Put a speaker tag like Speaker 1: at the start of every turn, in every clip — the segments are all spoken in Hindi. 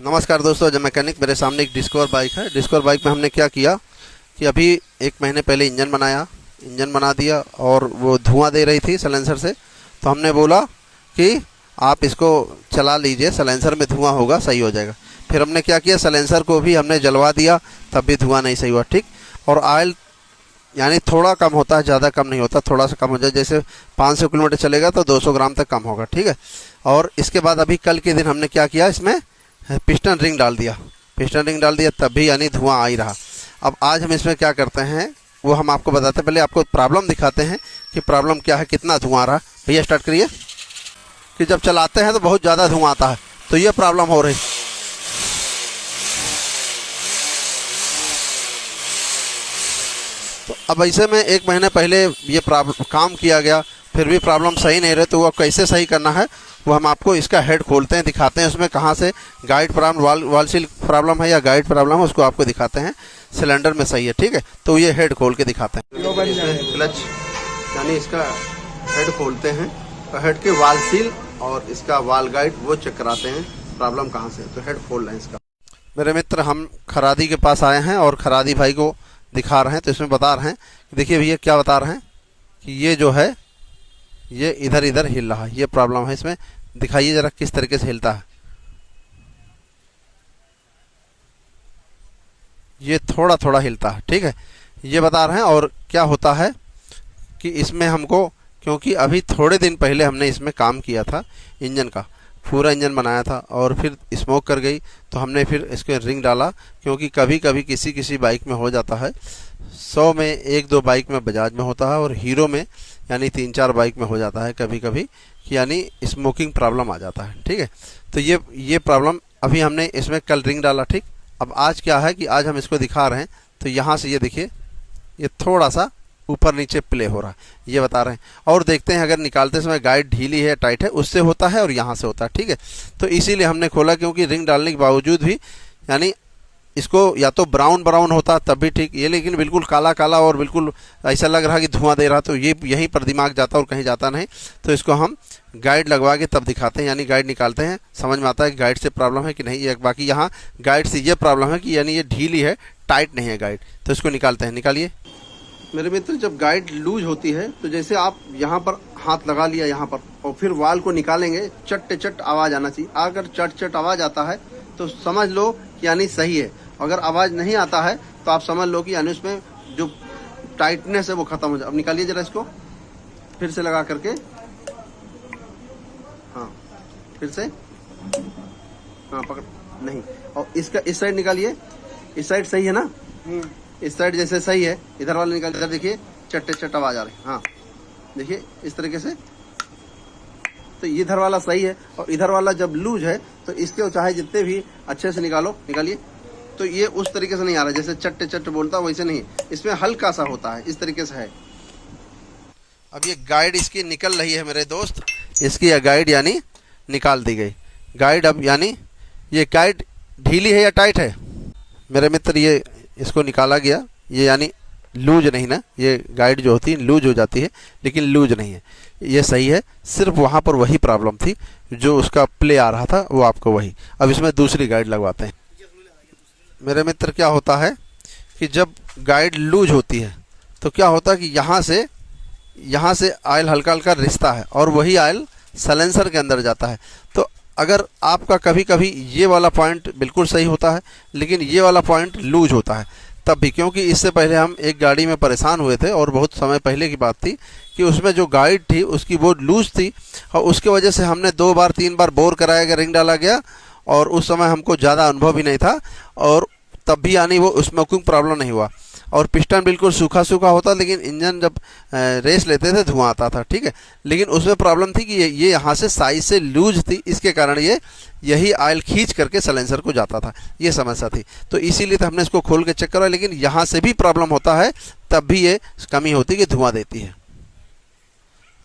Speaker 1: नमस्कार दोस्तों, जो मैकेनिक मेरे सामने एक डिस्कवर बाइक है। डिस्कवर बाइक में हमने क्या किया कि अभी 1 महीने पहले इंजन बना दिया और वो धुआं दे रही थी सलेंसर से। तो हमने बोला कि आप इसको चला लीजिए, सलेंसर में धुआं होगा, सही हो जाएगा। फिर हमने क्या किया, सलेंसर को भी हमने जलवा दिया, तब भी धुआं नहीं सही हुआ। ठीक। और ऑयल यानी थोड़ा कम होता है, ज़्यादा कम नहीं होता, थोड़ा सा कम हो जाए। जैसे 500 किलोमीटर चलेगा तो 200 ग्राम तक कम होगा। ठीक है। और इसके बाद अभी कल के दिन हमने क्या किया, इसमें पिस्टन रिंग डाल दिया। तब भी यानी धुआं आ ही रहा। अब आज हम इसमें क्या करते हैं वो हम आपको बताते हैं। पहले आपको प्रॉब्लम दिखाते हैं कि प्रॉब्लम क्या है, कितना धुआं आ रहा है। भैया स्टार्ट करिए। कि जब चलाते हैं तो बहुत ज़्यादा धुआं आता है, तो ये प्रॉब्लम हो रही। तो अब ऐसे में 1 महीने पहले ये प्रॉब्लम काम किया गया, फिर भी प्रॉब्लम सही नहीं रहे, तो वो कैसे सही करना है वो हम आपको इसका हेड खोलते हैं, दिखाते हैं उसमें कहाँ से गाइड प्रॉब्लम, वाल सील प्रॉब्लम है या गाइड प्रॉब्लम है, उसको आपको दिखाते हैं। सिलेंडर में सही है। ठीक है। तो ये हेड खोल के दिखाते हैं। क्लच यानी इसका हेड खोलते हैं, तो हेड के वाल सील और इसका वाल गाइड वो चेक कराते हैं प्रॉब्लम कहाँ से। तो हेड खोल रहे हैं इसका। मेरे मित्र हम खरादी के पास आए हैं और खरादी भाई को दिखा रहे हैं। तो इसमें बता रहे हैं, देखिए भैया क्या बता रहे हैं कि ये जो है ये इधर इधर हिल रहा है, ये प्रॉब्लम है इसमें। दिखाइए जरा किस तरीके से हिलता है। ये थोड़ा थोड़ा हिलता है। ठीक है, ये बता रहे हैं। और क्या होता है कि इसमें हमको, क्योंकि अभी थोड़े दिन पहले हमने इसमें काम किया था, इंजन का पूरा इंजन बनाया था और फिर स्मोक कर गई, तो हमने फिर इसके रिंग डाला। क्योंकि कभी कभी किसी किसी बाइक में हो जाता है, 100 में 1-2 बाइक में, बजाज में होता है और हीरो में यानी 3-4 बाइक में हो जाता है कभी कभी कि यानी स्मोकिंग प्रॉब्लम आ जाता है। ठीक है। तो ये प्रॉब्लम अभी हमने इसमें कल रिंग डाला। ठीक। अब आज क्या है कि आज हम इसको दिखा रहे हैं। तो यहाँ से ये देखिए, ये थोड़ा सा ऊपर नीचे प्ले हो रहा है, ये बता रहे हैं। और देखते हैं अगर निकालते समय गाइड ढीली है टाइट है, उससे होता है और यहाँ से होता है। ठीक है। तो इसीलिए हमने खोला, क्योंकि रिंग डालने के बावजूद भी यानी इसको या तो ब्राउन ब्राउन होता तब भी ठीक, ये लेकिन बिल्कुल काला काला और बिल्कुल ऐसा लग रहा कि धुआं दे रहा, तो ये यहीं पर दिमाग जाता और कहीं जाता नहीं। तो इसको हम गाइड लगवा के तब दिखाते हैं, यानी गाइड निकालते हैं, समझ में आता है कि गाइड से प्रॉब्लम है कि नहीं। ये बाकी यहाँ गाइड से ये प्रॉब्लम है कि यानी ये ढीली है, टाइट नहीं है गाइड। तो इसको निकालते हैं। निकालिए मेरे मित्र। जब गाइड लूज होती है तो जैसे आप यहाँ पर हाथ लगा लिया यहाँ पर और फिर वाल को निकालेंगे, चट चट आवाज आना चाहिए। अगर चट चट आवाज आता है तो समझ लो कि यानी सही है। अगर आवाज नहीं आता है तो आप समझ लो कि यानी उसमें जो टाइटनेस है वो खत्म हो जाए। अब निकालिए जरा इसको फिर से लगा करके। हाँ, फिर से। हाँ, पकड़ नहीं। और इसका इस साइड निकालिए। इस साइड सही है ना? इस साइड जैसे सही है, इधर वाला निकाल। इधर देखिए चट्टे चट आवाज आ रही है। हाँ देखिए इस तरीके से। तो इधर वाला सही है और इधर वाला जब लूज है तो इसके चाहे जितने भी अच्छे से निकालो, निकालिए। तो ये उस तरीके से नहीं आ रहा जैसे चट्टे चट बोलता वैसे नहीं, इसमें हल्का सा होता है, इस तरीके से है। अब ये गाइड इसकी निकल रही है मेरे दोस्त, इसकी गाइड यानी निकाल दी गई। गाइड अब यानी ये गाइड ढीली है या टाइट है मेरे मित्र, ये इसको निकाला गया। ये यानी लूज नहीं ना, ये गाइड जो होती है लूज हो जाती है, लेकिन लूज नहीं है, ये सही है। सिर्फ वहाँ पर वही प्रॉब्लम थी, जो उसका प्ले आ रहा था वो आपको वही। अब इसमें दूसरी गाइड लगवाते हैं मेरे मित्र। क्या होता है कि जब गाइड लूज होती है तो क्या होता है कि यहाँ से ऑयल हल्का हल्का रिश्ता है और वही ऑयल सलेंसर के अंदर जाता है। तो अगर आपका कभी कभी ये वाला पॉइंट बिल्कुल सही होता है लेकिन ये वाला पॉइंट लूज होता है तब भी, क्योंकि इससे पहले हम एक गाड़ी में परेशान हुए थे और बहुत समय पहले की बात थी कि उसमें जो गाइड थी उसकी वो लूज थी और उसके वजह से हमने 2 बार 3 बार बोर कराया गया, रिंग डाला गया और उस समय हमको ज़्यादा अनुभव भी नहीं था और तब भी यानी वो स्मोकिंग प्रॉब्लम नहीं हुआ। और पिस्टन बिल्कुल सूखा सूखा होता, लेकिन इंजन जब रेस लेते थे धुआं आता था। ठीक है। लेकिन उसमें प्रॉब्लम थी कि ये यहाँ से साइज से लूज थी, इसके कारण यही ऑयल खींच करके सलेंसर को जाता था, ये समस्या थी। तो इसीलिए तो हमने इसको खोल के चेक करा, लेकिन यहाँ से भी प्रॉब्लम होता है तब भी ये कमी होती है कि धुआं देती है।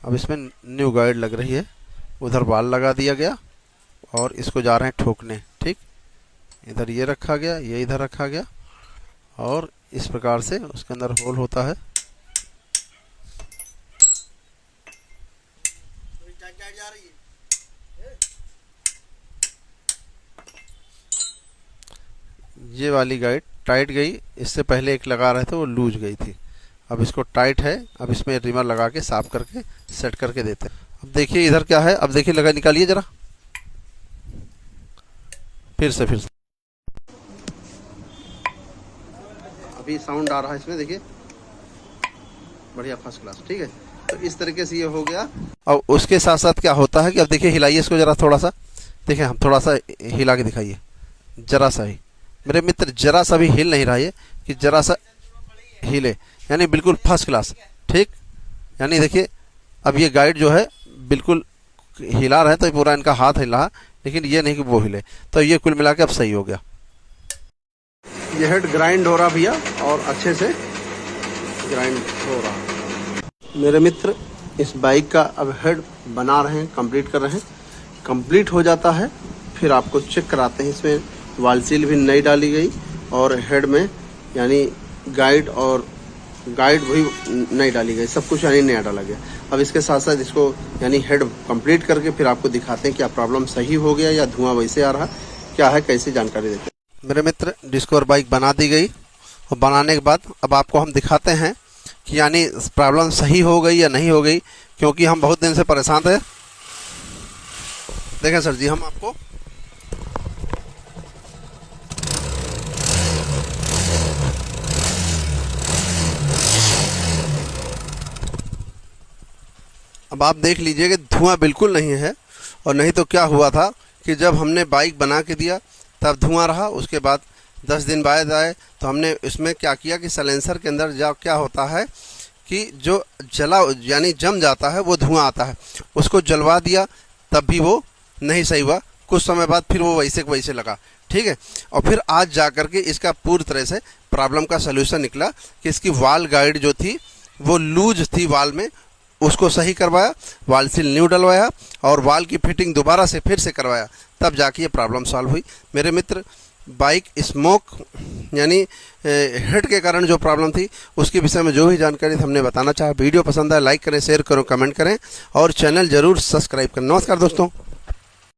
Speaker 1: अब इसमें न्यू गाइड लग रही है, उधर बाल लगा दिया गया और इसको जा रहे हैं ठोकने। ठीक, इधर ये रखा गया, ये इधर रखा गया और इस प्रकार से उसके अंदर होल होता है। ये वाली गाइड टाइट गई, इससे पहले एक लगा रहे थे वो लूज गई थी। अब इसको टाइट है, अब इसमें रिमर लगा के साफ करके सेट करके देते हैं। अब देखिए इधर क्या है, अब देखिए लगा, निकालिए जरा फिर से अभी साउंड आ रहा है इसमें, देखिए बढ़िया फर्स्ट क्लास। ठीक है, तो इस तरीके से ये हो गया। और उसके साथ साथ क्या होता है कि अब देखिए हिलाइए इसको जरा थोड़ा सा, देखिए हम थोड़ा सा हिला के दिखाइए, जरा सा ही मेरे मित्र, जरा सा भी हिल नहीं रहा है कि जरा सा हिले, यानी बिल्कुल फर्स्ट क्लास। ठीक, यानी देखिए अब ये गाइड जो है बिल्कुल हिला रहे तो पूरा इनका हाथ हिला, लेकिन ये नहीं कि वो हिले। तो ये कुल मिला के अब सही हो गया। ये हेड ग्राइंड हो रहा भैया, और अच्छे से ग्राइंड हो रहा। मेरे मित्र इस बाइक का अब हेड बना रहे हैं, कंप्लीट कर रहे हैं। कंप्लीट हो जाता है फिर आपको चेक कराते हैं। इसमें वाल सील भी नई डाली गई और हेड में यानी गाइड भी नई डाली गई, सब कुछ यानी नया डाला गया। अब इसके साथ साथ इसको यानी हेड कंप्लीट करके फिर आपको दिखाते हैं क्या प्रॉब्लम सही हो गया या धुआं वैसे आ रहा, क्या है कैसे जानकारी देते हैं। मेरे मित्र डिस्कवर बाइक बना दी गई, और बनाने के बाद अब आपको हम दिखाते हैं कि यानी प्रॉब्लम सही हो गई या नहीं हो गई, क्योंकि हम बहुत दिन से परेशान थे। देखें सर जी, हम आपको अब आप देख लीजिए कि धुआं बिल्कुल नहीं है। और नहीं तो क्या हुआ था कि जब हमने बाइक बना के दिया तब धुआं रहा, उसके बाद 10 दिन बाद आए तो हमने इसमें क्या किया कि साइलेंसर के अंदर जब क्या होता है कि जो जला यानी जम जाता है वो धुआं आता है, उसको जलवा दिया, तब भी वो नहीं सही हुआ। कुछ समय बाद फिर वो वैसे वैसे लगा। ठीक है, और फिर आज जा कर के इसका पूरी तरह से प्रॉब्लम का सलूशन निकला कि इसकी वाल गाइड जो थी वो लूज थी वाल में, उसको सही करवाया, वाल सील न्यू डलवाया और वाल की फिटिंग दोबारा से फिर से करवाया, तब जाके ये प्रॉब्लम सॉल्व हुई। मेरे मित्र बाइक स्मोक यानी हेड के कारण जो प्रॉब्लम थी उसके विषय में जो भी जानकारी हमने बताना चाहा। वीडियो पसंद आए लाइक करें, शेयर करें, कमेंट करें और चैनल जरूर सब्सक्राइब करें। नमस्कार दोस्तों।